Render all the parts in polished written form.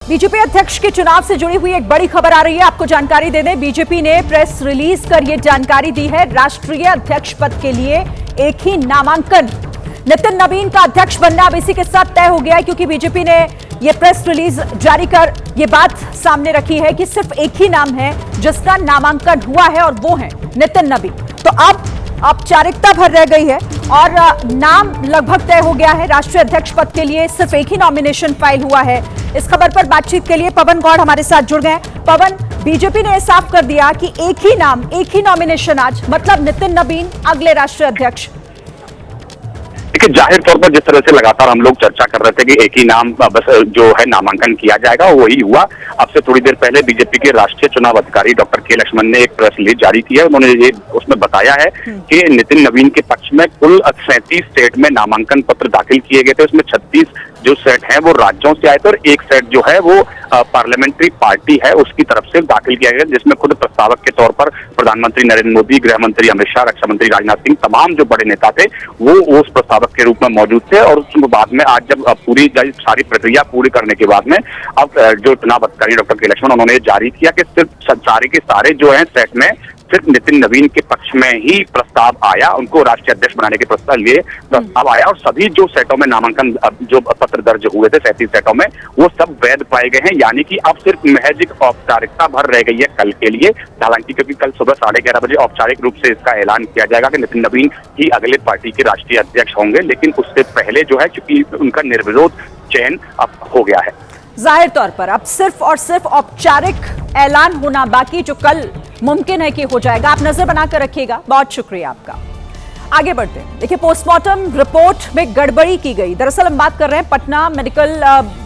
BJP अध्यक्ष के चुनाव से जुड़ी हुई एक बड़ी खबर आ रही है, आपको जानकारी दे दें। बीजेपी ने प्रेस रिलीज कर यह जानकारी दी है, राष्ट्रीय अध्यक्ष पद के लिए एक ही नामांकन नितिन नवीन का अध्यक्ष बनना अब इसी के साथ तय हो गया है, क्योंकि बीजेपी ने यह प्रेस रिलीज जारी कर यह बात सामने रखी है कि सिर्फ एक ही नाम है जिसका नामांकन हुआ है और वो है नितिन नवीन। तो अब औपचारिकता भर रह गई है और नाम लगभग तय हो गया है। राष्ट्रीय अध्यक्ष पद के लिए सिर्फ एक ही नॉमिनेशन फाइल हुआ है। इस खबर पर बातचीत के लिए पवन गौड़ हमारे साथ जुड़ गए। पवन, बीजेपी ने साफ कर दिया कि एक ही नाम, एक ही नॉमिनेशन आज, मतलब नितिन नवीन अगले राष्ट्रीय अध्यक्ष। देखिए, जाहिर तौर पर जिस तरह से लगातार हम लोग चर्चा कर रहे थे कि एक ही नाम बस जो है नामांकन किया जाएगा, वही हुआ। अब से थोड़ी देर पहले बीजेपी के राष्ट्रीय चुनाव अधिकारी डॉक्टर के लक्ष्मण ने एक प्रेस रिलीज जारी की है। उन्होंने ये उसमें बताया है कि नितिन नवीन के पक्ष में कुल 37 स्टेट में नामांकन पत्र दाखिल किए गए थे। उसमें 36 जो सेट हैं वो राज्यों से आए थे और एक सेट जो है वो पार्लियामेंट्री पार्टी है उसकी तरफ से दाखिल किया गया, जिसमें खुद प्रस्तावक के तौर पर प्रधानमंत्री नरेंद्र मोदी, गृह मंत्री अमित शाह, रक्षा मंत्री राजनाथ सिंह, तमाम जो बड़े नेता थे वो उस प्रस्तावक के रूप में मौजूद थे। और उसके बाद में आज जब पूरी सारी प्रक्रिया पूरी करने के बाद में अब जो चुनाव अधिकारी डॉक्टर के लक्ष्मण उन्होंने जारी किया कि सिर्फ सारे के सारे जो है सेट में सिर्फ नितिन नवीन के पक्ष में ही प्रस्ताव आया, उनको राष्ट्रीय अध्यक्ष बनाने के प्रस्ताव आया और सभी जो सेटों में नामांकन जो पत्र दर्ज हुए थे 37 सेटों में, वो सब वैध पाए गए हैं। यानी कि अब सिर्फ महज एक औपचारिकता भर रह गई है कल के लिए। हालांकि क्योंकि कल सुबह 11:30 बजे औपचारिक रूप से इसका ऐलान किया जाएगा कि नितिन नवीन ही अगले पार्टी के राष्ट्रीय अध्यक्ष होंगे, लेकिन उससे पहले जो है चूंकि उनका निर्विरोध चयन अब हो गया है। जाहिर तौर पर अब सिर्फ और सिर्फ औपचारिक ऐलान होना बाकी, जो कल मुमकिन है कि हो जाएगा। आप नजर बनाकर रखिएगा। बहुत शुक्रिया आपका। आगे बढ़ते हैं। देखिए, पोस्टमार्टम रिपोर्ट में गड़बड़ी की गई। दरअसल हम बात कर रहे हैं पटना मेडिकल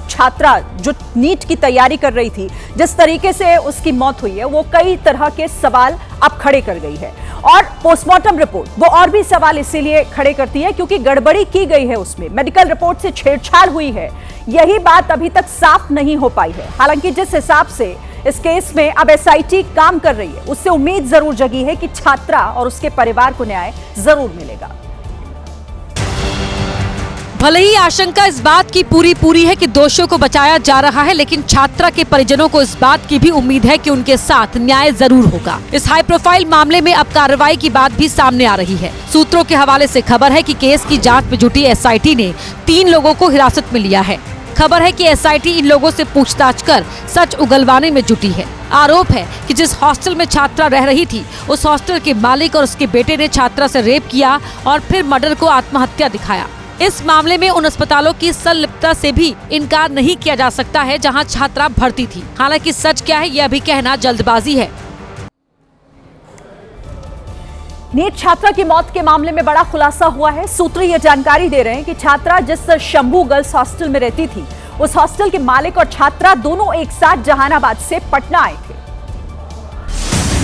छात्रा जो नीट की तैयारी कर रही थी, जिस तरीके से उसकी मौत हुई है वो कई तरह के सवाल अब खड़े कर गई है। और पोस्टमार्टम रिपोर्ट वो और भी सवाल इसीलिए खड़े करती है क्योंकि गड़बड़ी की गई है, उसमें मेडिकल रिपोर्ट से छेड़छाड़ हुई है। यही बात अभी तक साफ नहीं हो पाई है। हालांकि जिस हिसाब से इस केस में अब एसआईटी काम कर रही है, उससे उम्मीद जरूर जगी है कि छात्रा और उसके परिवार को न्याय जरूर मिलेगा। भले ही आशंका इस बात की पूरी है कि दोषियों को बचाया जा रहा है, लेकिन छात्रा के परिजनों को इस बात की भी उम्मीद है कि उनके साथ न्याय जरूर होगा। इस हाई प्रोफाइल मामले में अब कार्रवाई की बात भी सामने आ रही है। सूत्रों के हवाले से खबर है कि केस की जांच में जुटी एसआईटी ने 3 लोगों को हिरासत में लिया है। खबर है कि एसआईटी इन लोगों से पूछताछ कर सच उगलवाने में जुटी है। आरोप है कि जिस हॉस्टल में छात्रा रह रही थी, उस हॉस्टल के मालिक और उसके बेटे ने छात्रा से रेप किया और फिर मर्डर को आत्महत्या दिखाया। इस मामले में उन अस्पतालों की संलिप्तता से भी इनकार नहीं किया जा सकता है जहां छात्रा भर्ती थी। हालांकि सच क्या है यह अभी कहना जल्दबाजी है। नीट छात्रा की मौत के मामले में बड़ा खुलासा हुआ है। सूत्र ये जानकारी दे रहे हैं कि छात्रा जिस शंभू गर्ल्स हॉस्टल में रहती थी, उस हॉस्टल के मालिक और छात्रा दोनों एक साथ जहानाबाद से पटना आए थे।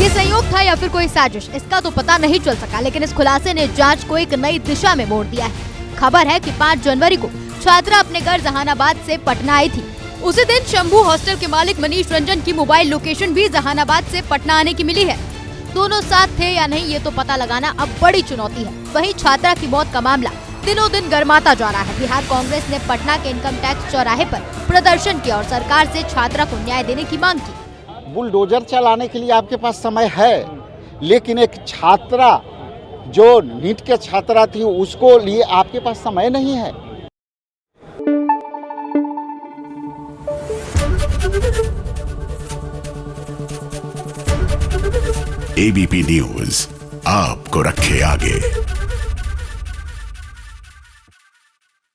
ये संयोग था या फिर कोई साजिश, इसका तो पता नहीं चल सका, लेकिन इस खुलासे ने जांच को एक नई दिशा में मोड़ दिया है। खबर है कि 5 जनवरी को छात्रा अपने घर जहानाबाद से पटना आई थी। उसी दिन शंभू हॉस्टल के मालिक मनीष रंजन की मोबाइल लोकेशन भी जहानाबाद से पटना आने की मिली है। दोनों साथ थे या नहीं ये तो पता लगाना अब बड़ी चुनौती है। वहीं छात्रा की मौत का मामला दिनों दिन गर्माता जा रहा है। बिहार कांग्रेस ने पटना के इनकम टैक्स चौराहे पर प्रदर्शन किया और सरकार से छात्रा को न्याय देने की मांग की। बुलडोजर चलाने के लिए आपके पास समय है, लेकिन एक छात्रा जो नीट के छात्रा थी उसको लिए आपके पास समय नहीं है। एबीपी न्यूज आपको रखे आगे।